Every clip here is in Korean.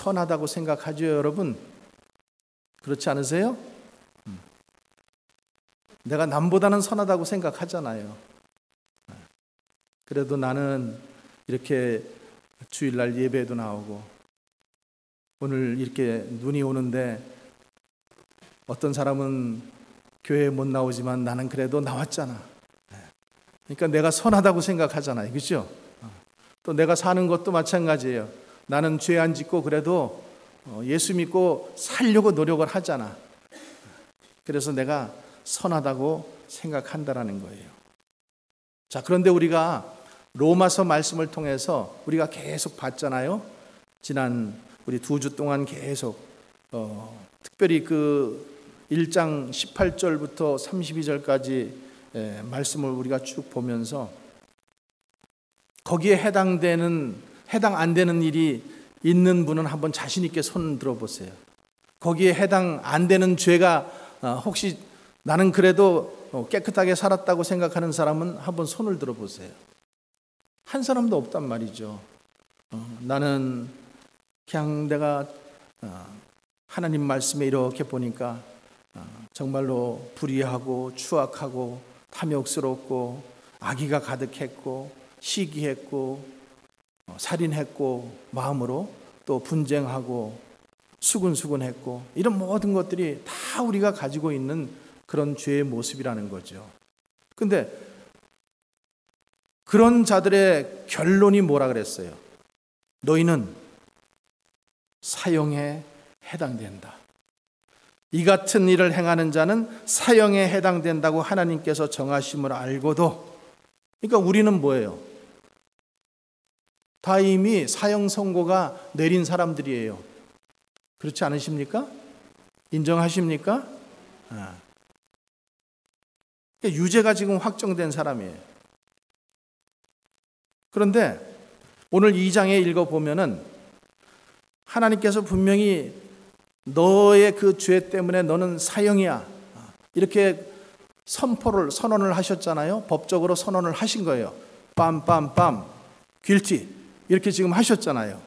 선하다고 생각하죠, 여러분? 그렇지 않으세요? 내가 남보다는 선하다고 생각하잖아요. 그래도 나는 이렇게 주일날 예배도 나오고 오늘 이렇게 눈이 오는데 어떤 사람은 교회에 못 나오지만 나는 그래도 나왔잖아. 그러니까 내가 선하다고 생각하잖아요. 그렇죠? 또 내가 사는 것도 마찬가지예요. 나는 죄 안 짓고 그래도 예수 믿고 살려고 노력을 하잖아. 그래서 내가 선하다고 생각한다라는 거예요. 자, 그런데 우리가 로마서 말씀을 통해서 우리가 계속 봤잖아요. 지난 우리 2주 동안 계속 특별히 그 1장 18절부터 32절까지 말씀을 우리가 쭉 보면서 거기에 해당 안 되는 일이 있는 분은 한번 자신 있게 손 들어보세요. 거기에 해당 안 되는 죄가 혹시 나는 그래도 깨끗하게 살았다고 생각하는 사람은 한번 손을 들어보세요. 한 사람도 없단 말이죠. 나는 그냥 내가 하나님 말씀에 이렇게 보니까 정말로 불의하고 추악하고 탐욕스럽고 악의가 가득했고 시기했고 살인했고 마음으로 또 분쟁하고 수근수근했고 이런 모든 것들이 다 우리가 가지고 있는 그런 죄의 모습이라는 거죠. 근데 그런 자들의 결론이 뭐라 그랬어요? 너희는 사형에 해당된다. 이 같은 일을 행하는 자는 사형에 해당된다고 하나님께서 정하심을 알고도, 그러니까 우리는 뭐예요? 다 이미 사형 선고가 내린 사람들이에요. 그렇지 않으십니까? 인정하십니까? 그러니까 유죄가 지금 확정된 사람이에요. 그런데 오늘 2장에 읽어보면은 하나님께서 분명히 너의 그 죄 때문에 너는 사형이야, 이렇게 선언을 하셨잖아요. 법적으로 선언을 하신 거예요. 빰빰빰 guilty 이렇게 지금 하셨잖아요.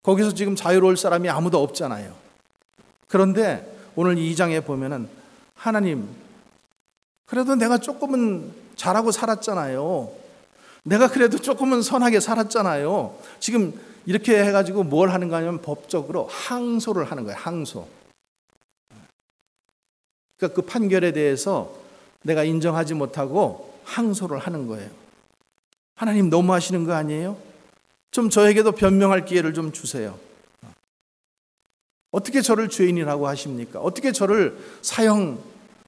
거기서 지금 자유로울 사람이 아무도 없잖아요. 그런데 오늘 2장에 보면은 하나님, 그래도 내가 조금은 잘하고 살았잖아요. 내가 그래도 조금은 선하게 살았잖아요. 지금 이렇게 해가지고 뭘 하는가 하면 법적으로 항소를 하는 거예요. 항소. 그러니까 그 판결에 대해서 내가 인정하지 못하고 항소를 하는 거예요. 하나님 너무 하시는 거 아니에요? 좀 저에게도 변명할 기회를 좀 주세요. 어떻게 저를 죄인이라고 하십니까? 어떻게 저를 사형에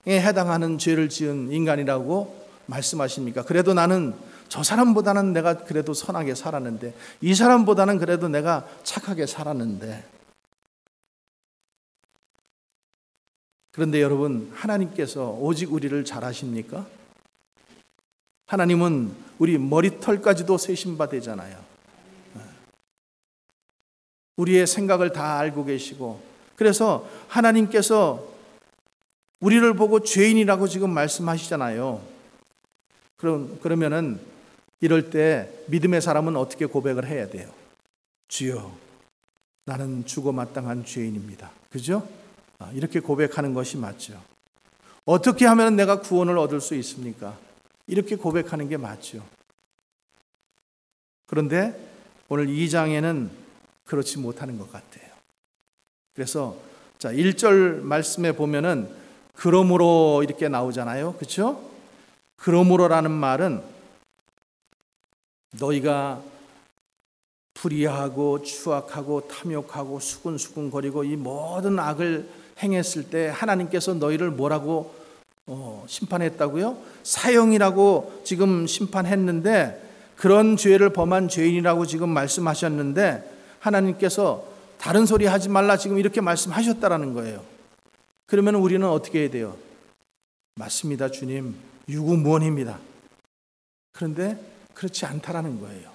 해당하는 죄를 지은 인간이라고 말씀하십니까? 그래도 나는 저 사람보다는 내가 그래도 선하게 살았는데, 이 사람보다는 그래도 내가 착하게 살았는데. 그런데 여러분, 하나님께서 오직 우리를 잘 아십니까? 하나님은 우리 머리털까지도 세신 바 되잖아요. 우리의 생각을 다 알고 계시고, 그래서 하나님께서 우리를 보고 죄인이라고 지금 말씀하시잖아요. 그러면은 이럴 때 믿음의 사람은 어떻게 고백을 해야 돼요? 주여, 나는 죽어 마땅한 죄인입니다. 그죠? 이렇게 고백하는 것이 맞죠. 어떻게 하면 내가 구원을 얻을 수 있습니까? 이렇게 고백하는 게 맞죠. 그런데 오늘 2장에는 그렇지 못하는 것 같아요. 그래서 1절 말씀에 보면은 그러므로 이렇게 나오잖아요. 그렇죠? 그러므로라는 말은 너희가 불의하고 추악하고 탐욕하고 수근수근거리고 이 모든 악을 행했을 때 하나님께서 너희를 뭐라고 심판했다고요? 사형이라고 지금 심판했는데, 그런 죄를 범한 죄인이라고 지금 말씀하셨는데 하나님께서 다른 소리 하지 말라 지금 이렇게 말씀하셨다라는 거예요. 그러면 우리는 어떻게 해야 돼요? 맞습니다, 주님. 유구무원입니다. 그런데 그렇지 않다라는 거예요.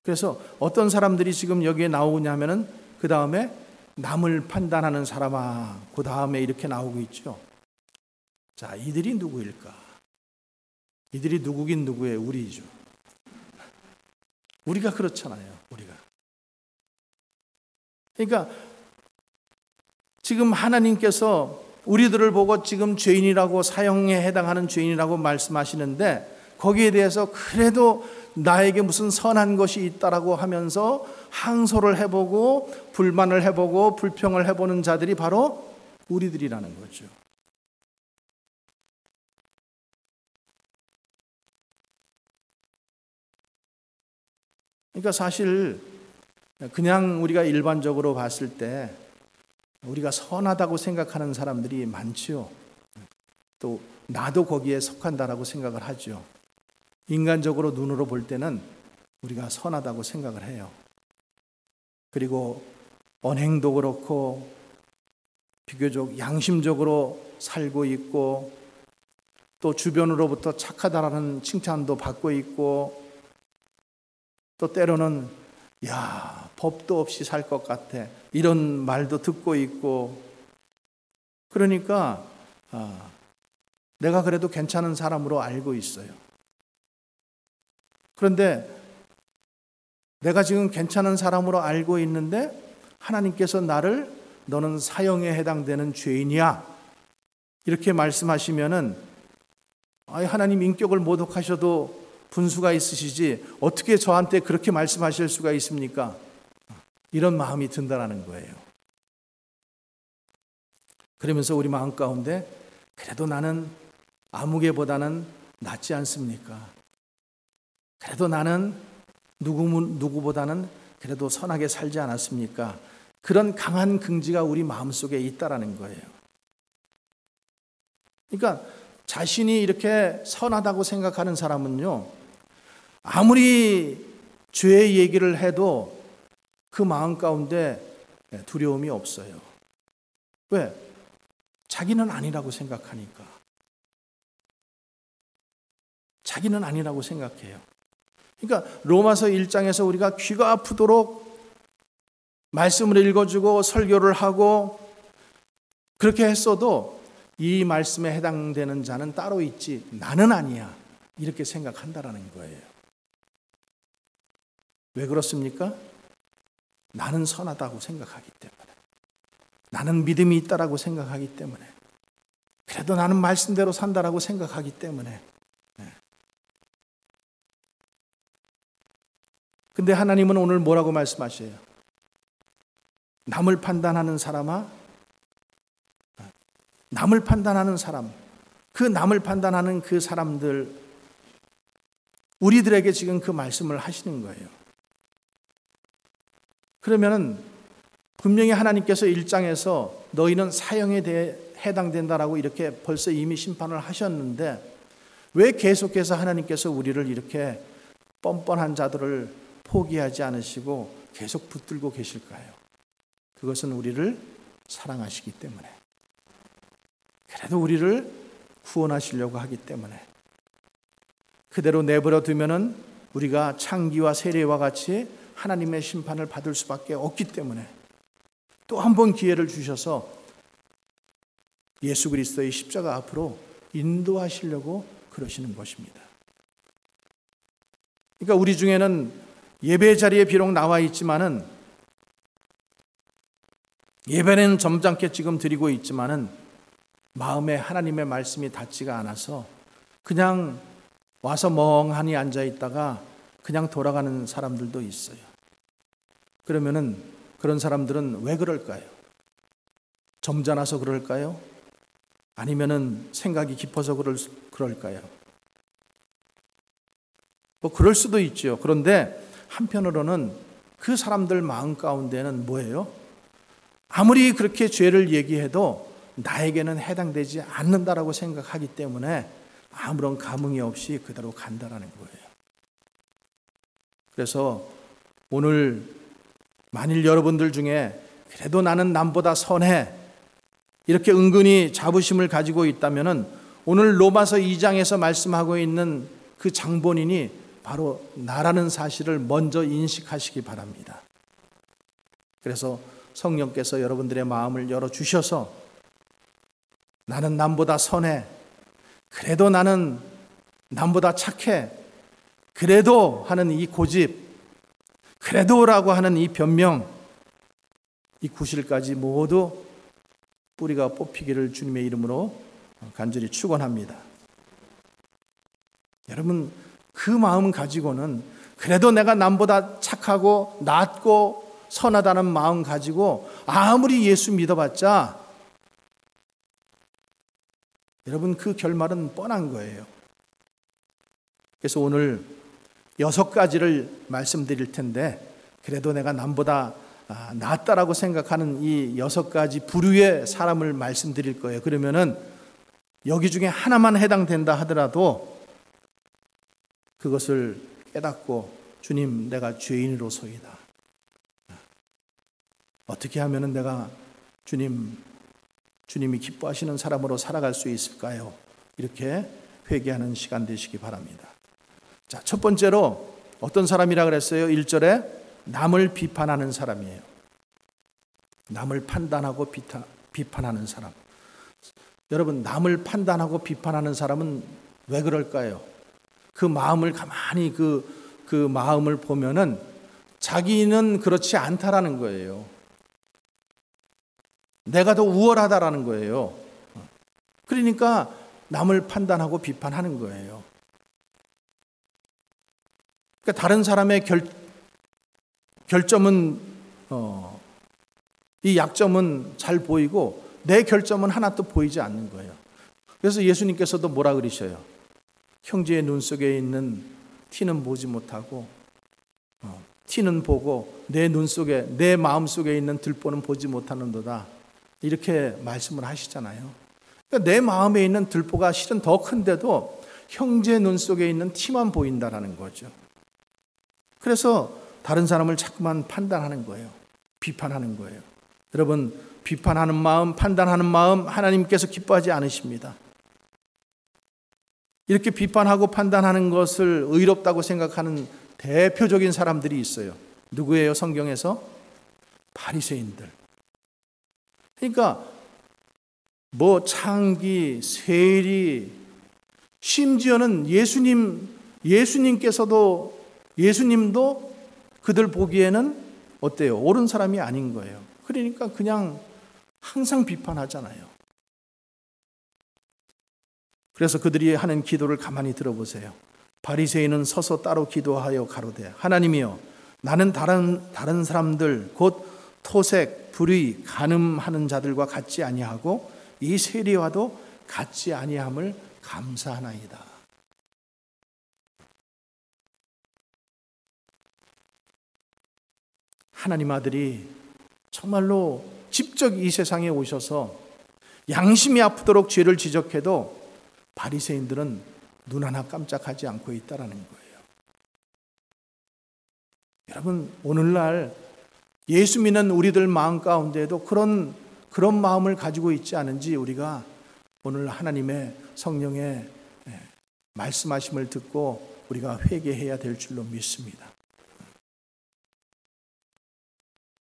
그래서 어떤 사람들이 지금 여기에 나오냐면은 그 다음에 남을 판단하는 사람아, 그 다음에 이렇게 나오고 있죠. 자, 이들이 누구일까? 이들이 누구긴 누구예요? 우리죠. 우리가 그렇잖아요. 우리가 그러니까 지금 하나님께서 우리들을 보고 지금 죄인이라고, 사형에 해당하는 죄인이라고 말씀하시는데, 거기에 대해서 그래도 나에게 무슨 선한 것이 있다라고 하면서 항소를 해보고 불만을 해보고 불평을 해보는 자들이 바로 우리들이라는 거죠. 그러니까 사실 그냥 우리가 일반적으로 봤을 때 우리가 선하다고 생각하는 사람들이 많지요. 또 나도 거기에 속한다라고 생각을 하죠. 인간적으로 눈으로 볼 때는 우리가 선하다고 생각을 해요. 그리고 언행도 그렇고 비교적 양심적으로 살고 있고, 또 주변으로부터 착하다라는 칭찬도 받고 있고, 또 때로는 야, 법도 없이 살 것 같아, 이런 말도 듣고 있고, 그러니까 내가 그래도 괜찮은 사람으로 알고 있어요. 그런데 내가 지금 괜찮은 사람으로 알고 있는데 하나님께서 나를 너는 사형에 해당되는 죄인이야 이렇게 말씀하시면은, 하나님 인격을 모독하셔도 분수가 있으시지 어떻게 저한테 그렇게 말씀하실 수가 있습니까? 이런 마음이 든다라는 거예요. 그러면서 우리 마음 가운데 그래도 나는 아무개보다는 낫지 않습니까? 그래도 나는 누구보다는 그래도 선하게 살지 않았습니까? 그런 강한 긍지가 우리 마음속에 있다라는 거예요. 그러니까 자신이 이렇게 선하다고 생각하는 사람은요, 아무리 죄의 얘기를 해도 그 마음 가운데 두려움이 없어요. 왜? 자기는 아니라고 생각하니까. 자기는 아니라고 생각해요. 그러니까 로마서 1장에서 우리가 귀가 아프도록 말씀을 읽어주고 설교를 하고 그렇게 했어도 이 말씀에 해당되는 자는 따로 있지 나는 아니야 이렇게 생각한다라는 거예요. 왜 그렇습니까? 나는 선하다고 생각하기 때문에, 나는 믿음이 있다라고 생각하기 때문에, 그래도 나는 말씀대로 산다라고 생각하기 때문에. 근데 하나님은 오늘 뭐라고 말씀하셔요? 남을 판단하는 사람아, 남을 판단하는 사람, 그 남을 판단하는 그 사람들, 우리들에게 지금 그 말씀을 하시는 거예요. 그러면은 분명히 하나님께서 1장에서 너희는 사형에 대해 해당된다라고 이렇게 벌써 이미 심판을 하셨는데, 왜 계속해서 하나님께서 우리를 이렇게 뻔뻔한 자들을 포기하지 않으시고 계속 붙들고 계실까요? 그것은 우리를 사랑하시기 때문에, 그래도 우리를 구원하시려고 하기 때문에, 그대로 내버려 두면은 우리가 창기와 세리와 같이 하나님의 심판을 받을 수밖에 없기 때문에 또 한 번 기회를 주셔서 예수 그리스도의 십자가 앞으로 인도하시려고 그러시는 것입니다. 그러니까 우리 중에는 예배 자리에 비록 나와 있지만은, 예배는 점잖게 지금 드리고 있지만은 마음에 하나님의 말씀이 닿지가 않아서 그냥 와서 멍하니 앉아 있다가 그냥 돌아가는 사람들도 있어요. 그러면은 그런 사람들은 왜 그럴까요? 점잖아서 그럴까요? 아니면은 생각이 깊어서 그럴까요? 뭐 그럴 수도 있죠. 그런데 한편으로는 그 사람들 마음 가운데는 뭐예요? 아무리 그렇게 죄를 얘기해도 나에게는 해당되지 않는다라고 생각하기 때문에 아무런 감흥이 없이 그대로 간다라는 거예요. 그래서 오늘 만일 여러분들 중에 그래도 나는 남보다 선해 이렇게 은근히 자부심을 가지고 있다면은 오늘 로마서 2장에서 말씀하고 있는 그 장본인이 바로 나라는 사실을 먼저 인식하시기 바랍니다. 그래서 성령께서 여러분들의 마음을 열어주셔서 나는 남보다 선해, 그래도 나는 남보다 착해, 그래도 하는 이 고집, 그래도라고 하는 이 변명, 이 구실까지 모두 뿌리가 뽑히기를 주님의 이름으로 간절히 축원합니다. 여러분, 그 마음 가지고는 그래도 내가 남보다 착하고 낫고 선하다는 마음 가지고 아무리 예수 믿어봤자 여러분 그 결말은 뻔한 거예요. 그래서 오늘 6가지를 말씀드릴 텐데 그래도 내가 남보다 낫다라고 생각하는 이 6가지 부류의 사람을 말씀드릴 거예요. 그러면은 여기 중에 하나만 해당된다 하더라도 그것을 깨닫고 주님, 내가 죄인으로소이다. 어떻게 하면은 내가 주님이 기뻐하시는 사람으로 살아갈 수 있을까요? 이렇게 회개하는 시간 되시기 바랍니다. 자, 첫 번째로 어떤 사람이라 그랬어요? 1절에 남을 비판하는 사람이에요. 남을 판단하고 비판하는 사람. 여러분, 남을 판단하고 비판하는 사람은 왜 그럴까요? 그 마음을 가만히 그 마음을 보면은 자기는 그렇지 않다라는 거예요. 내가 더 우월하다라는 거예요. 그러니까 남을 판단하고 비판하는 거예요. 그러니까 다른 사람의 결점은 이 약점은 잘 보이고 내 결점은 하나도 보이지 않는 거예요. 그래서 예수님께서도 뭐라 그러셔요? 형제의 눈 속에 있는 티는 보지 못하고 티는 보고 내 눈 속에 내 마음 속에 있는 들보는 보지 못하는도다. 이렇게 말씀을 하시잖아요. 그러니까 내 마음에 있는 들보가 실은 더 큰데도 형제 눈 속에 있는 티만 보인다라는 거죠. 그래서 다른 사람을 자꾸만 판단하는 거예요. 비판하는 거예요. 여러분, 비판하는 마음, 판단하는 마음 하나님께서 기뻐하지 않으십니다. 이렇게 비판하고 판단하는 것을 의롭다고 생각하는 대표적인 사람들이 있어요. 누구예요? 성경에서? 바리새인들. 그러니까 뭐 창기, 세리, 심지어는 예수님도 그들 보기에는 어때요? 옳은 사람이 아닌 거예요. 그러니까 그냥 항상 비판하잖아요. 그래서 그들이 하는 기도를 가만히 들어보세요. 바리새인은 서서 따로 기도하여 가로되 하나님이여, 나는 다른 사람들 곧 토색, 불의, 간음하는 자들과 같지 아니하고 이 세리와도 같지 아니함을 감사하나이다. 하나님 아들이 정말로 직접 이 세상에 오셔서 양심이 아프도록 죄를 지적해도 바리새인들은 눈 하나 깜짝하지 않고 있다라는 거예요. 여러분, 오늘날 예수 믿는 우리들 마음 가운데에도 그런 마음을 가지고 있지 않은지 우리가 오늘 하나님의 성령의 말씀하심을 듣고 우리가 회개해야 될 줄로 믿습니다.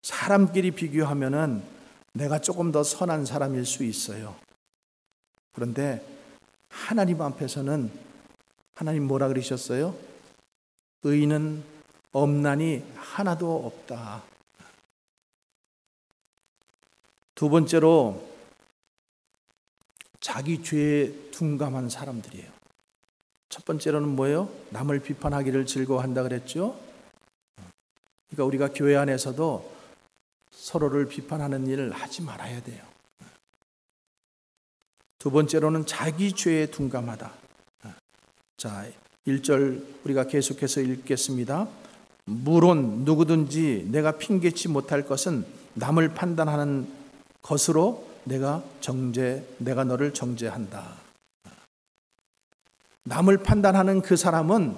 사람끼리 비교하면은 내가 조금 더 선한 사람일 수 있어요. 그런데 하나님 앞에서는 하나님 뭐라 그러셨어요? 의인은 없나니 하나도 없다. 두 번째로 자기 죄에 둔감한 사람들이에요. 첫 번째로는 뭐예요? 남을 비판하기를 즐거워한다 그랬죠? 그러니까 우리가 교회 안에서도 서로를 비판하는 일을 하지 말아야 돼요. 두 번째로는 자기 죄에 둔감하다. 자, 1절 우리가 계속해서 읽겠습니다. 물론 누구든지 내가 핑계치 못할 것은 남을 판단하는 것으로 내가 너를 정죄한다. 남을 판단하는 그 사람은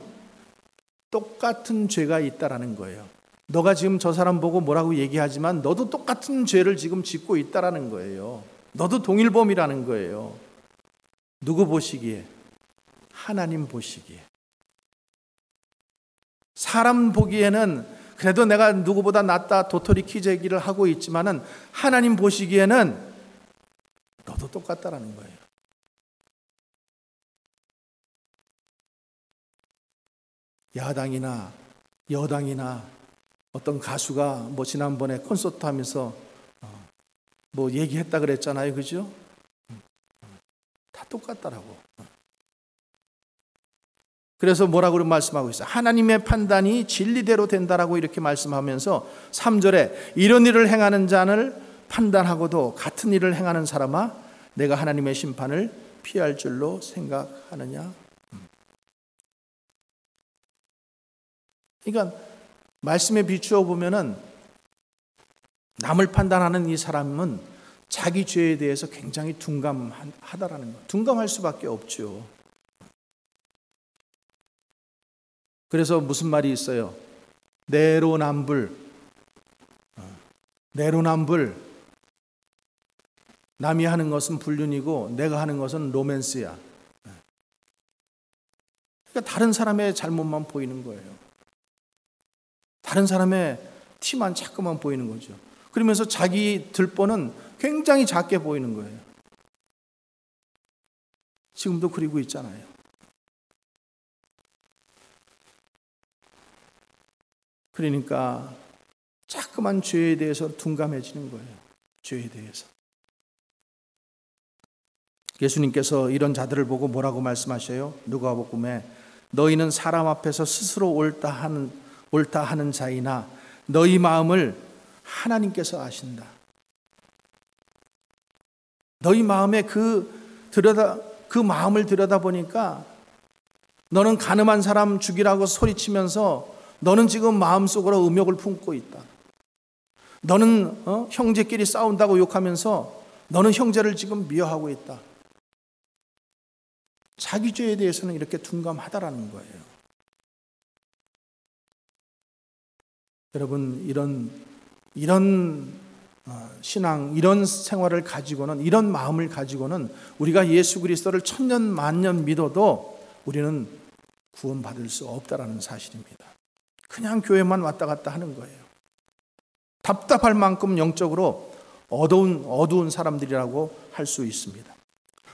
똑같은 죄가 있다라는 거예요. 너가 지금 저 사람 보고 뭐라고 얘기하지만 너도 똑같은 죄를 지금 짓고 있다라는 거예요. 너도 동일범이라는 거예요. 누구 보시기에? 하나님 보시기에. 사람 보기에는 그래도 내가 누구보다 낫다 도토리 키재기를 하고 있지만은 하나님 보시기에는 너도 똑같다라는 거예요. 야당이나 여당이나 어떤 가수가 지난번에 콘서트 하면서 뭐 얘기했다 그랬잖아요. 그죠? 다 똑같더라고. 그래서 뭐라고 말씀하고 있어요? 하나님의 판단이 진리대로 된다라고 이렇게 말씀하면서 3절에 이런 일을 행하는 자를 판단하고도 같은 일을 행하는 사람아 내가 하나님의 심판을 피할 줄로 생각하느냐. 그러니까 말씀에 비추어 보면은 남을 판단하는 이 사람은 자기 죄에 대해서 굉장히 둔감하다라는 거. 둔감할 수밖에 없죠. 그래서 무슨 말이 있어요? 내로남불. 남이 하는 것은 불륜이고 내가 하는 것은 로맨스야. 그러니까 다른 사람의 잘못만 보이는 거예요. 다른 사람의 티만 자꾸만 보이는 거죠. 그러면서 자기 들보는 굉장히 작게 보이는 거예요. 지금도 그리고 있잖아요. 그러니까 자꾸만 죄에 대해서 둔감해지는 거예요. 죄에 대해서. 예수님께서 이런 자들을 보고 뭐라고 말씀하셔요? 누가복음에 너희는 사람 앞에서 스스로 옳다 하는 자이나 너희 마음을 하나님께서 아신다. 너희 마음에 그 마음을 들여다보니까 너는 간음한 사람 죽이라고 소리치면서 너는 지금 마음속으로 음욕을 품고 있다. 너는 형제끼리 싸운다고 욕하면서 너는 형제를 지금 미워하고 있다. 자기 죄에 대해서는 이렇게 둔감하다라는 거예요. 여러분 이런 신앙, 이런 생활을 가지고는, 이런 마음을 가지고는 우리가 예수 그리스도를 천년 만년 믿어도 우리는 구원받을 수 없다라는 사실입니다. 그냥 교회만 왔다 갔다 하는 거예요. 답답할 만큼 영적으로 어두운 사람들이라고 할 수 있습니다.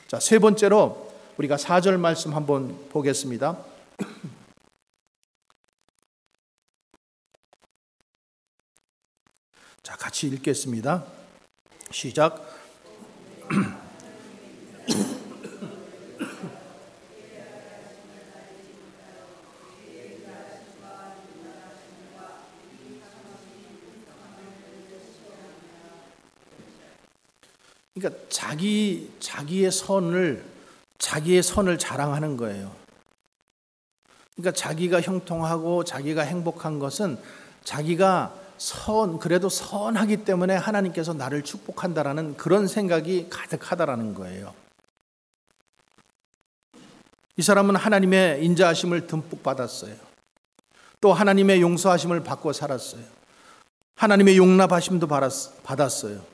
자, 세 번째로 우리가 4절 말씀 한번 보겠습니다. 자, 같이 읽겠습니다. 시작. 그러니까 자기의 선을 자랑하는 거예요. 그러니까 자기가 형통하고 자기가 행복한 것은 자기가 그래도 선하기 때문에 하나님께서 나를 축복한다라는 그런 생각이 가득하다라는 거예요. 이 사람은 하나님의 인자하심을 듬뿍 받았어요. 또 하나님의 용서하심을 받고 살았어요. 하나님의 용납하심도 받았어요.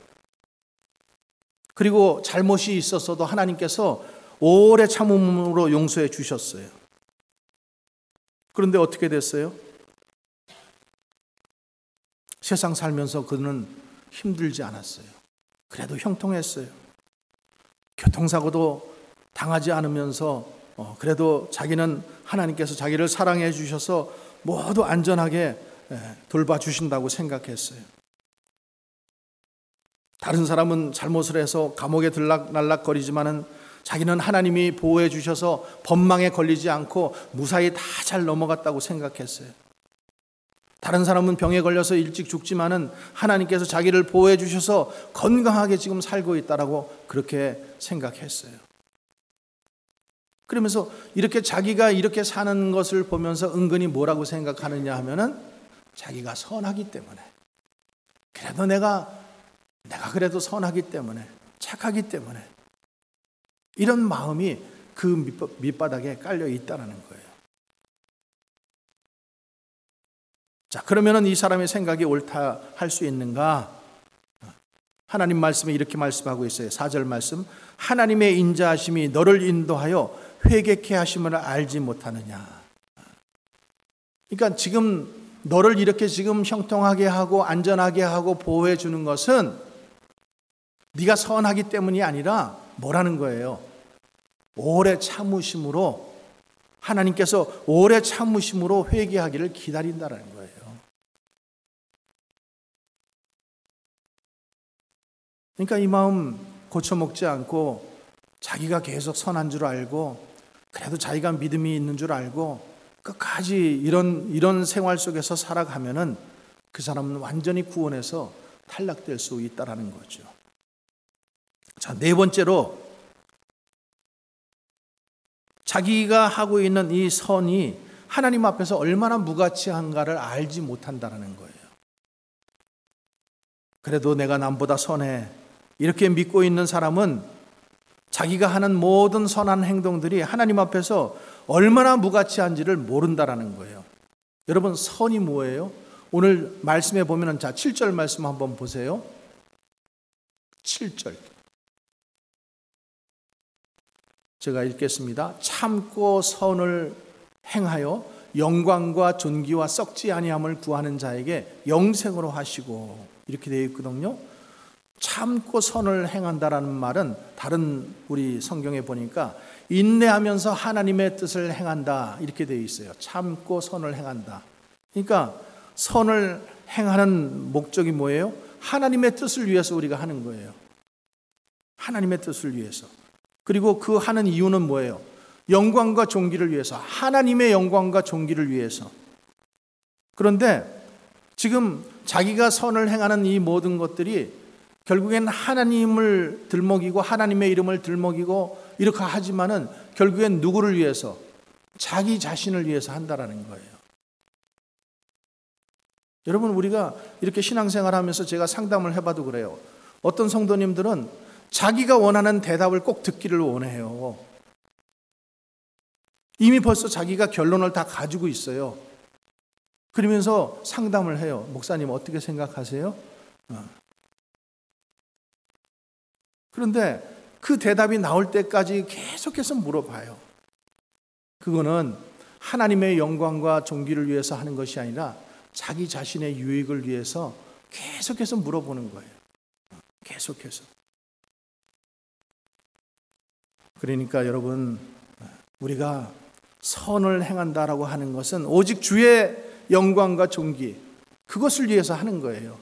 그리고 잘못이 있었어도 하나님께서 오래 참음으로 용서해 주셨어요. 그런데 어떻게 됐어요? 세상 살면서 그는 힘들지 않았어요. 그래도 형통했어요. 교통사고도 당하지 않으면서 그래도 자기는 하나님께서 자기를 사랑해 주셔서 모두 안전하게 돌봐주신다고 생각했어요. 다른 사람은 잘못을 해서 감옥에 들락날락거리지만은 자기는 하나님이 보호해 주셔서 법망에 걸리지 않고 무사히 다 잘 넘어갔다고 생각했어요. 다른 사람은 병에 걸려서 일찍 죽지만은 하나님께서 자기를 보호해 주셔서 건강하게 지금 살고 있다라고 그렇게 생각했어요. 그러면서 이렇게 자기가 이렇게 사는 것을 보면서 은근히 뭐라고 생각하느냐 하면은 자기가 선하기 때문에, 그래도 내가 그래도 선하기 때문에, 착하기 때문에, 이런 마음이 그 밑바닥에 깔려 있다는 거예요. 자, 그러면은 이 사람의 생각이 옳다 할 수 있는가? 하나님 말씀에 이렇게 말씀하고 있어요. 4절 말씀. 하나님의 인자하심이 너를 인도하여 회개케 하심을 알지 못하느냐. 그러니까 지금 너를 이렇게 지금 형통하게 하고 안전하게 하고 보호해 주는 것은 네가 선하기 때문이 아니라 뭐라는 거예요? 오래 참으심으로, 하나님께서 오래 참으심으로 회개하기를 기다린다는 거예요. 그러니까 이 마음 고쳐먹지 않고 자기가 계속 선한 줄 알고 그래도 자기가 믿음이 있는 줄 알고 끝까지 이런 생활 속에서 살아가면은 그 사람은 완전히 구원에서 탈락될 수 있다라는 거죠. 자, 네 번째로 자기가 하고 있는 이 선이 하나님 앞에서 얼마나 무가치한가를 알지 못한다는 거예요. 그래도 내가 남보다 선해. 이렇게 믿고 있는 사람은 자기가 하는 모든 선한 행동들이 하나님 앞에서 얼마나 무가치한지를 모른다라는 거예요. 여러분, 선이 뭐예요? 오늘 말씀에 보면은, 자, 7절 말씀 한번 보세요. 7절. 제가 읽겠습니다. 참고 선을 행하여 영광과 존귀와 썩지 아니함을 구하는 자에게 영생으로 하시고, 이렇게 되어 있거든요. 참고 선을 행한다라는 말은 다른 우리 성경에 보니까 인내하면서 하나님의 뜻을 행한다, 이렇게 되어 있어요. 참고 선을 행한다. 그러니까 선을 행하는 목적이 뭐예요? 하나님의 뜻을 위해서 우리가 하는 거예요. 하나님의 뜻을 위해서. 그리고 그 하는 이유는 뭐예요? 영광과 존귀를 위해서, 하나님의 영광과 존귀를 위해서. 그런데 지금 자기가 선을 행하는 이 모든 것들이 결국엔 하나님을 들먹이고 하나님의 이름을 들먹이고 이렇게 하지만은 결국엔 누구를 위해서? 자기 자신을 위해서 한다라는 거예요. 여러분, 우리가 이렇게 신앙생활 하면서 제가 상담을 해봐도 그래요. 어떤 성도님들은 자기가 원하는 대답을 꼭 듣기를 원해요. 이미 벌써 자기가 결론을 다 가지고 있어요. 그러면서 상담을 해요. 목사님 어떻게 생각하세요? 그런데 그 대답이 나올 때까지 계속해서 물어봐요. 그거는 하나님의 영광과 존귀를 위해서 하는 것이 아니라 자기 자신의 유익을 위해서 계속해서 물어보는 거예요. 계속해서. 그러니까 여러분, 우리가 선을 행한다라고 하는 것은 오직 주의 영광과 존귀, 그것을 위해서 하는 거예요.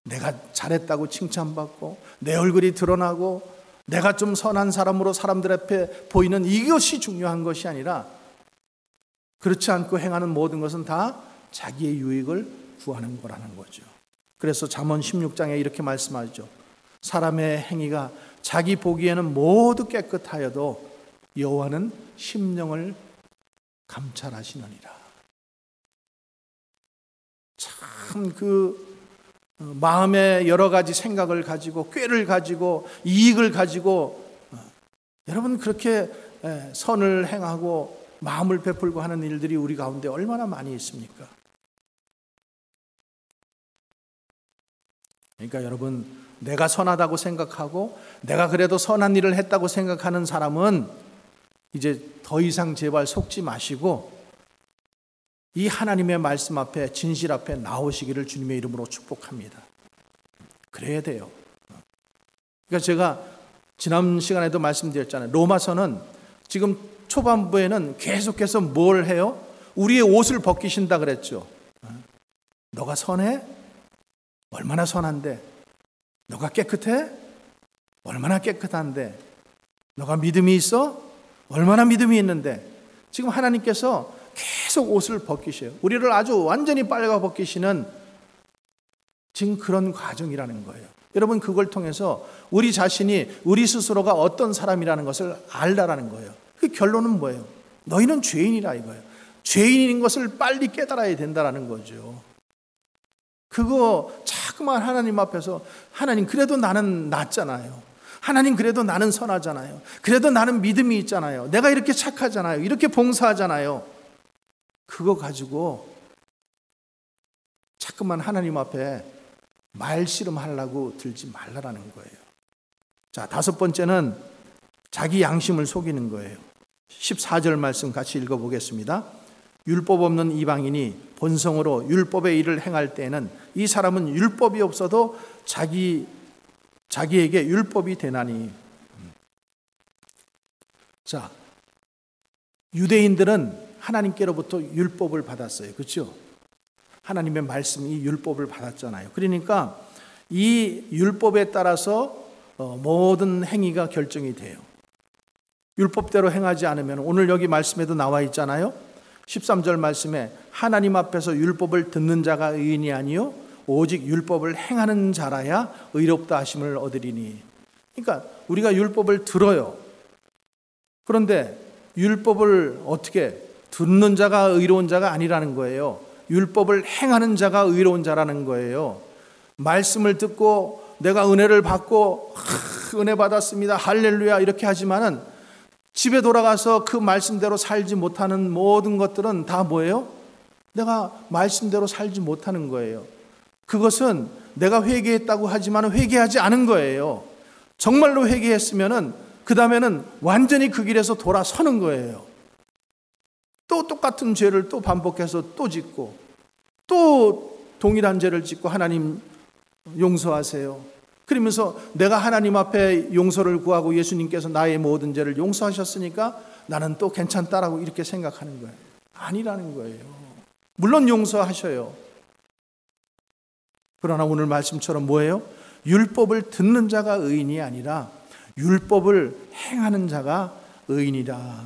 내가 잘했다고 칭찬받고 내 얼굴이 드러나고 내가 좀 선한 사람으로 사람들 앞에 보이는 이것이 중요한 것이 아니라, 그렇지 않고 행하는 모든 것은 다 자기의 유익을 구하는 거라는 거죠. 그래서 잠언 16장에 이렇게 말씀하죠. 사람의 행위가 자기 보기에는 모두 깨끗하여도 여호와는 심령을 감찰하시느니라. 참 마음에 여러 가지 생각을 가지고, 꾀를 가지고, 이익을 가지고, 여러분, 그렇게 선을 행하고 마음을 베풀고 하는 일들이 우리 가운데 얼마나 많이 있습니까? 그러니까 여러분, 내가 선하다고 생각하고 내가 그래도 선한 일을 했다고 생각하는 사람은 이제 더 이상 제발 속지 마시고 이 하나님의 말씀 앞에, 진실 앞에 나오시기를 주님의 이름으로 축복합니다. 그래야 돼요. 그러니까 제가 지난 시간에도 말씀드렸잖아요. 로마서는 지금 초반부에는 계속해서 뭘 해요? 우리의 옷을 벗기신다 그랬죠. 너가 선해? 얼마나 선한데? 너가 깨끗해? 얼마나 깨끗한데? 너가 믿음이 있어? 얼마나 믿음이 있는데? 지금 하나님께서 계속 옷을 벗기셔요. 우리를 아주 완전히 빨가 벗기시는 지금 그런 과정이라는 거예요. 여러분, 그걸 통해서 우리 자신이, 우리 스스로가 어떤 사람이라는 것을 알다라는 거예요. 그 결론은 뭐예요? 너희는 죄인이라 이거예요. 죄인인 것을 빨리 깨달아야 된다라는 거죠. 그거 자꾸만 하나님 앞에서, 하나님 그래도 나는 낫잖아요. 하나님 그래도 나는 선하잖아요. 그래도 나는 믿음이 있잖아요. 내가 이렇게 착하잖아요. 이렇게 봉사하잖아요. 그거 가지고 자꾸만 하나님 앞에 말씨름하려고 들지 말라라는 거예요. 자, 다섯 번째는 자기 양심을 속이는 거예요. 14절 말씀 같이 읽어보겠습니다. 율법 없는 이방인이 본성으로 율법의 일을 행할 때에는 이 사람은 율법이 없어도 자기에게 율법이 되나니. 자, 유대인들은 하나님께로부터 율법을 받았어요. 그렇죠? 하나님의 말씀이 율법을 받았잖아요. 그러니까 이 율법에 따라서 모든 행위가 결정이 돼요. 율법대로 행하지 않으면 오늘 여기 말씀에도 나와 있잖아요. 13절 말씀에 하나님 앞에서 율법을 듣는 자가 의인이 아니요 오직 율법을 행하는 자라야 의롭다 하심을 얻으리니. 그러니까 우리가 율법을 들어요. 그런데 율법을 어떻게 듣는 자가 의로운 자가 아니라는 거예요. 율법을 행하는 자가 의로운 자라는 거예요. 말씀을 듣고 내가 은혜를 받고 은혜 받았습니다 할렐루야 이렇게 하지만은 집에 돌아가서 그 말씀대로 살지 못하는 모든 것들은 다 뭐예요? 내가 말씀대로 살지 못하는 거예요. 그것은 내가 회개했다고 하지만 회개하지 않은 거예요. 정말로 회개했으면은 그 다음에는 완전히 그 길에서 돌아서는 거예요. 또 똑같은 죄를 또 반복해서 또 짓고 또 동일한 죄를 짓고 하나님 용서하세요. 그러면서 내가 하나님 앞에 용서를 구하고 예수님께서 나의 모든 죄를 용서하셨으니까 나는 또 괜찮다라고 이렇게 생각하는 거예요. 아니라는 거예요. 물론 용서하셔요. 그러나 오늘 말씀처럼 뭐예요? 율법을 듣는 자가 의인이 아니라 율법을 행하는 자가 의인이라.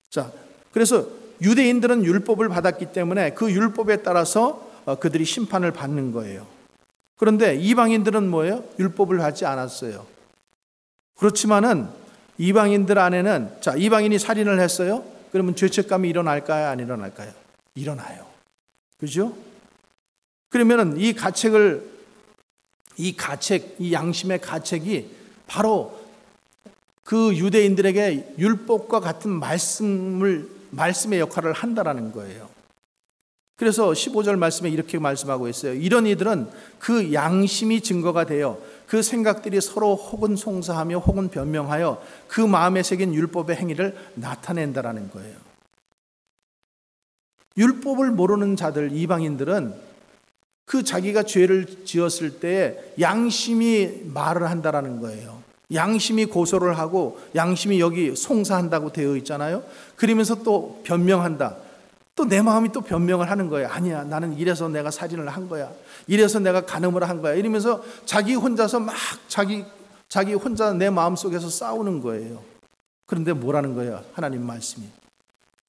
자, 그래서 유대인들은 율법을 받았기 때문에 그 율법에 따라서 그들이 심판을 받는 거예요. 그런데 이방인들은 뭐예요? 율법을 받지 않았어요. 그렇지만은 이방인들 안에는 자, 이방인이 살인을 했어요? 그러면 죄책감이 일어날까요? 안 일어날까요? 일어나요. 그죠? 그러면은 이 양심의 가책이 바로 그 유대인들에게 율법과 같은 말씀의 역할을 한다라는 거예요. 그래서 15절 말씀에 이렇게 말씀하고 있어요. 이런 이들은 그 양심이 증거가 되어 그 생각들이 서로 혹은 송사하며 혹은 변명하여 그 마음에 새긴 율법의 행위를 나타낸다라는 거예요. 율법을 모르는 자들, 이방인들은 그 자기가 죄를 지었을 때 양심이 말을 한다라는 거예요. 양심이 고소를 하고 양심이 여기 송사한다고 되어 있잖아요. 그러면서 또 변명한다. 또 내 마음이 또 변명을 하는 거예요. 아니야, 나는 이래서 내가 살인을 한 거야. 이래서 내가 간음을 한 거야. 이러면서 자기 혼자서 막 자기 혼자 내 마음속에서 싸우는 거예요. 그런데 뭐라는 거예요? 하나님 말씀이.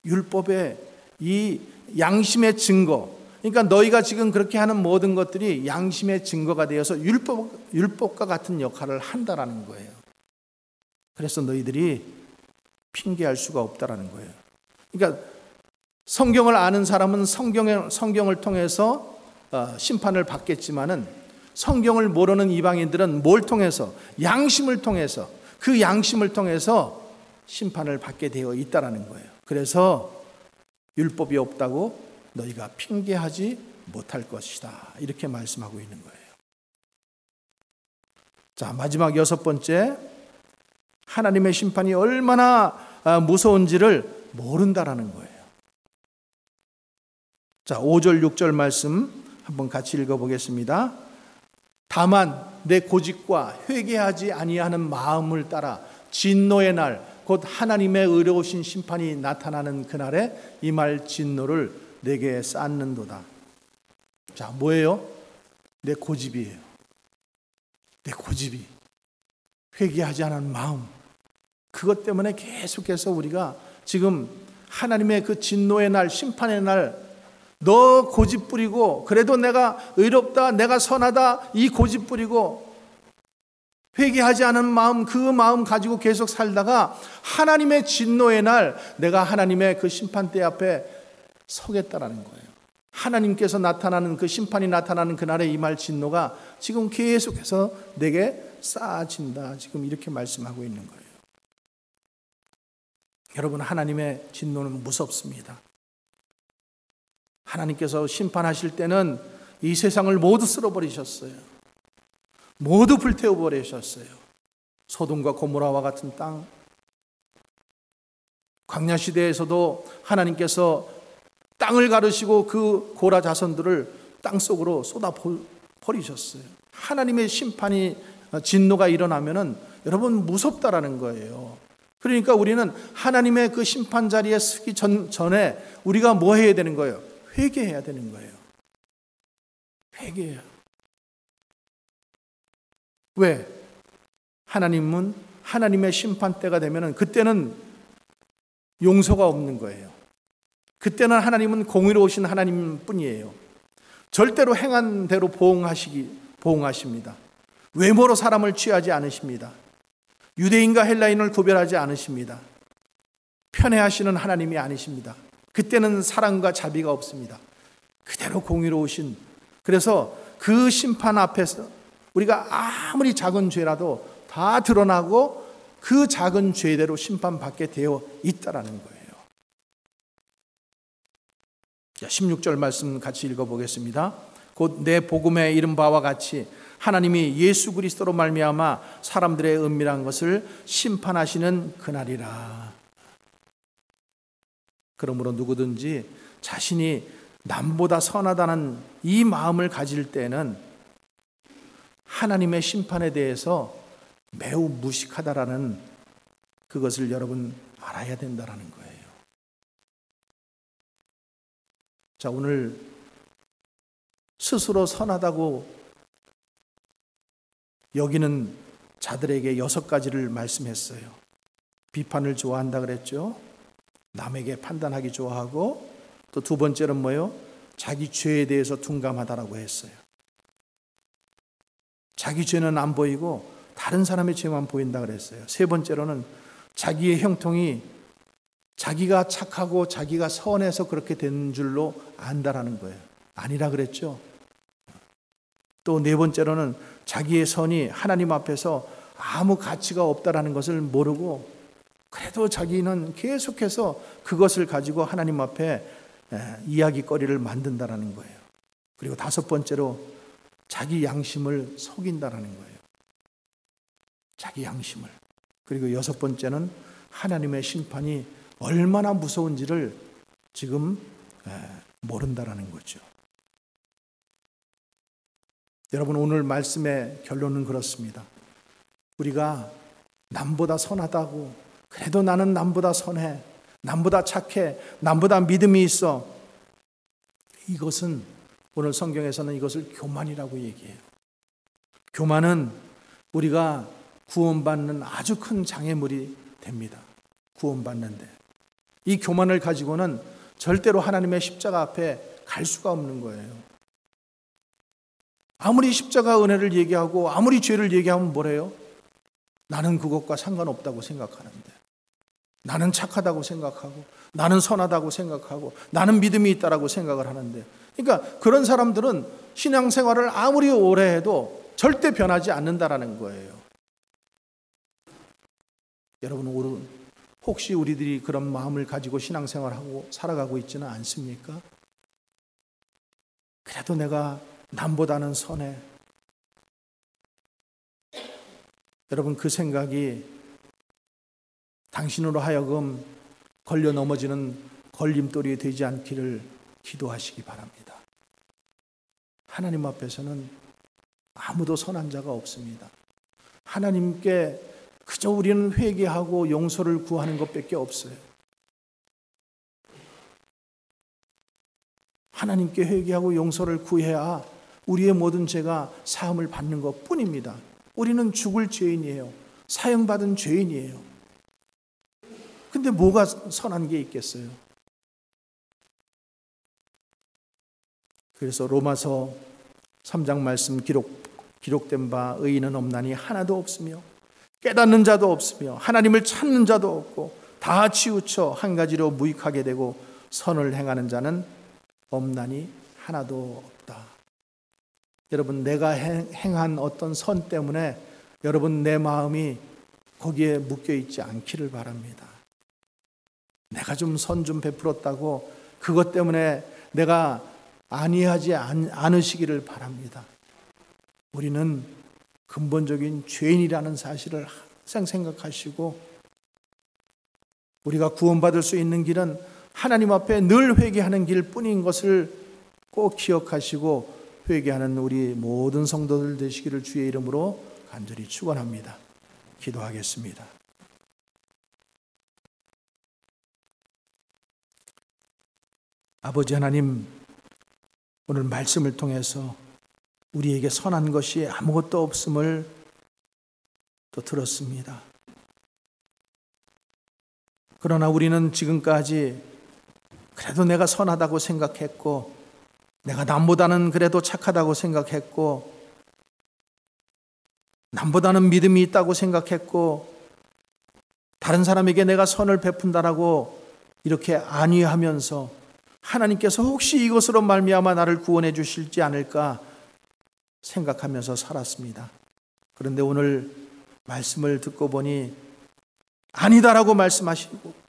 율법의 이 양심의 증거, 그러니까 너희가 지금 그렇게 하는 모든 것들이 양심의 증거가 되어서 율법과 같은 역할을 한다라는 거예요. 그래서 너희들이 핑계할 수가 없다라는 거예요. 그러니까 성경을 아는 사람은 성경을 통해서 심판을 받겠지만은 성경을 모르는 이방인들은 뭘 통해서? 양심을 통해서, 그 양심을 통해서 심판을 받게 되어 있다라는 거예요. 그래서 율법이 없다고 너희가 핑계하지 못할 것이다. 이렇게 말씀하고 있는 거예요. 자, 마지막 6번째, 하나님의 심판이 얼마나 무서운지를 모른다라는 거예요. 자, 5절 6절 말씀 한번 같이 읽어보겠습니다. 다만 내 고집과 회개하지 아니하는 마음을 따라 진노의 날, 곧 하나님의 의로우신 심판이 나타나는 그날에 이 말 진노를 내게 쌓는도다. 자, 뭐예요? 내 고집이에요. 내 고집이. 회개하지 않은 마음. 그것 때문에 계속해서 우리가 지금 하나님의 그 진노의 날, 심판의 날, 너 고집 부리고 그래도 내가 의롭다, 내가 선하다, 이 고집 부리고 회개하지 않은 마음, 그 마음 가지고 계속 살다가 하나님의 진노의 날 내가 하나님의 그 심판대 앞에 서겠다라는 거예요. 하나님께서 나타나는 그 심판이 나타나는 그날의 이 말 진노가 지금 계속해서 내게 쌓아진다. 지금 이렇게 말씀하고 있는 거예요. 여러분, 하나님의 진노는 무섭습니다. 하나님께서 심판하실 때는 이 세상을 모두 쓸어버리셨어요. 모두 불태워버리셨어요. 소돔과 고모라와 같은 땅, 광야시대에서도 하나님께서 땅을 가르시고 그 고라 자손들을 땅속으로 쏟아버리셨어요. 하나님의 심판이 진노가 일어나면은 여러분 무섭다라는 거예요. 그러니까 우리는 하나님의 그 심판 자리에 서기 전에 우리가 뭐 해야 되는 거예요? 회개해야 되는 거예요. 회개해요. 왜? 하나님은 하나님의 심판 때가 되면은 그때는 용서가 없는 거예요. 그때는 하나님은 공의로우신 하나님 뿐이에요. 절대로 행한 대로 보응하십니다. 외모로 사람을 취하지 않으십니다. 유대인과 헬라인을 구별하지 않으십니다. 편애하시는 하나님이 아니십니다. 그때는 사랑과 자비가 없습니다. 그대로 공의로우신, 그래서 그 심판 앞에서 우리가 아무리 작은 죄라도 다 드러나고 그 작은 죄대로 심판받게 되어 있다라는 거예요. 16절 말씀 같이 읽어보겠습니다. 곧 내 복음에 이른 바와 같이 하나님이 예수 그리스도로 말미암아 사람들의 은밀한 것을 심판하시는 그날이라. 그러므로 누구든지 자신이 남보다 선하다는 이 마음을 가질 때는 하나님의 심판에 대해서 매우 무식하다라는 그것을 여러분 알아야 된다라는 거예요. 자, 오늘 스스로 선하다고 여기는 자들에게 6가지를 말씀했어요. 비판을 좋아한다 그랬죠. 남에게 판단하기 좋아하고, 또 두 번째는 뭐예요? 자기 죄에 대해서 둔감하다라고 했어요. 자기 죄는 안 보이고 다른 사람의 죄만 보인다 그랬어요. 세 번째로는 자기의 형통이 자기가 착하고 자기가 선해서 그렇게 된 줄로 안다라는 거예요. 아니라 그랬죠. 또 네 번째로는 자기의 선이 하나님 앞에서 아무 가치가 없다라는 것을 모르고 그래도 자기는 계속해서 그것을 가지고 하나님 앞에 이야기거리를 만든다라는 거예요. 그리고 다섯 번째로 자기 양심을 속인다라는 거예요. 자기 양심을. 그리고 여섯 번째는 하나님의 심판이 얼마나 무서운지를 지금 모른다라는 거죠. 여러분, 오늘 말씀의 결론은 그렇습니다. 우리가 남보다 선하다고, 그래도 나는 남보다 선해, 남보다 착해, 남보다 믿음이 있어, 이것은 오늘 성경에서는 이것을 교만이라고 얘기해요. 교만은 우리가 구원받는 아주 큰 장애물이 됩니다. 구원받는데 이 교만을 가지고는 절대로 하나님의 십자가 앞에 갈 수가 없는 거예요. 아무리 십자가 은혜를 얘기하고 아무리 죄를 얘기하면 뭐래요? 나는 그것과 상관없다고 생각하는데, 나는 착하다고 생각하고, 나는 선하다고 생각하고, 나는 믿음이 있다라고 생각을 하는데, 그러니까 그런 사람들은 신앙생활을 아무리 오래 해도 절대 변하지 않는다라는 거예요. 여러분, 혹시 우리들이 그런 마음을 가지고 신앙생활하고 살아가고 있지는 않습니까? 그래도 내가 남보다는 선해. 여러분, 그 생각이 당신으로 하여금 걸려 넘어지는 걸림돌이 되지 않기를 기도하시기 바랍니다. 하나님 앞에서는 아무도 선한 자가 없습니다. 하나님께 그저 우리는 회개하고 용서를 구하는 것밖에 없어요. 하나님께 회개하고 용서를 구해야 우리의 모든 죄가 사함을 받는 것뿐입니다. 우리는 죽을 죄인이에요. 사형받은 죄인이에요. 근데 뭐가 선한 게 있겠어요? 그래서 로마서 3장 말씀 기록된 바 의인은 없나니 하나도 없으며 깨닫는 자도 없으며 하나님을 찾는 자도 없고 다 치우쳐 한 가지로 무익하게 되고 선을 행하는 자는 없나니 하나도 없다. 여러분, 내가 행한 어떤 선 때문에 여러분 내 마음이 거기에 묶여 있지 않기를 바랍니다. 내가 좀 선 좀 베풀었다고 그것 때문에 내가 안위하지 않으시기를 바랍니다. 우리는 근본적인 죄인이라는 사실을 항상 생각하시고, 우리가 구원받을 수 있는 길은 하나님 앞에 늘 회개하는 길뿐인 것을 꼭 기억하시고 회개하는 우리 모든 성도들 되시기를 주의 이름으로 간절히 축원합니다. 기도하겠습니다. 아버지 하나님, 오늘 말씀을 통해서 우리에게 선한 것이 아무것도 없음을 또 들었습니다. 그러나 우리는 지금까지 그래도 내가 선하다고 생각했고, 내가 남보다는 그래도 착하다고 생각했고, 남보다는 믿음이 있다고 생각했고, 다른 사람에게 내가 선을 베푼다라고 이렇게 안위하면서 하나님께서 혹시 이것으로 말미암아 나를 구원해 주실지 않을까 생각하면서 살았습니다. 그런데 오늘 말씀을 듣고 보니 아니다라고 말씀하시고,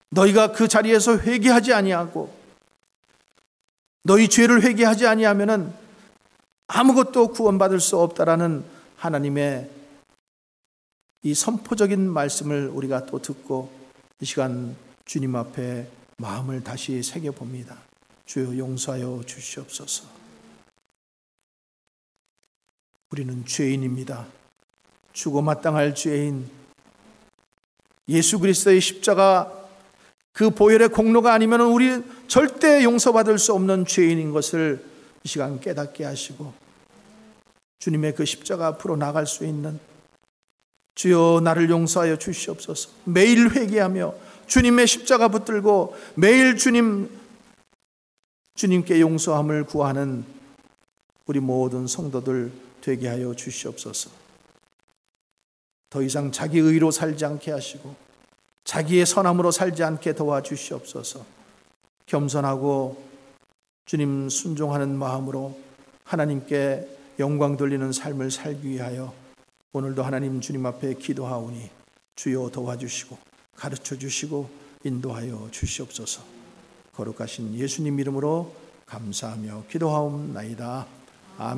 너희가 그 자리에서 회개하지 아니하고 너희 죄를 회개하지 아니하면은 아무것도 구원받을 수 없다라는 하나님의 이 선포적인 말씀을 우리가 또 듣고 이 시간 주님 앞에 마음을 다시 새겨봅니다. 주여 용서하여 주시옵소서. 우리는 죄인입니다. 죽어 마땅할 죄인. 예수 그리스도의 십자가 그 보혈의 공로가 아니면 우리 절대 용서받을 수 없는 죄인인 것을 이 시간 깨닫게 하시고 주님의 그 십자가 앞으로 나갈 수 있는, 주여 나를 용서하여 주시옵소서. 매일 회개하며 주님의 십자가 붙들고 매일 주님께 용서함을 구하는 우리 모든 성도들 되게 하여 주시옵소서. 더 이상 자기 의로 살지 않게 하시고 자기의 선함으로 살지 않게 도와주시옵소서. 겸손하고 주님 순종하는 마음으로 하나님께 영광 돌리는 삶을 살기 위하여 오늘도 하나님 주님 앞에 기도하오니 주여 도와주시고 가르쳐 주시고 인도하여 주시옵소서. 거룩하신 예수님 이름으로 감사하며 기도하옵나이다.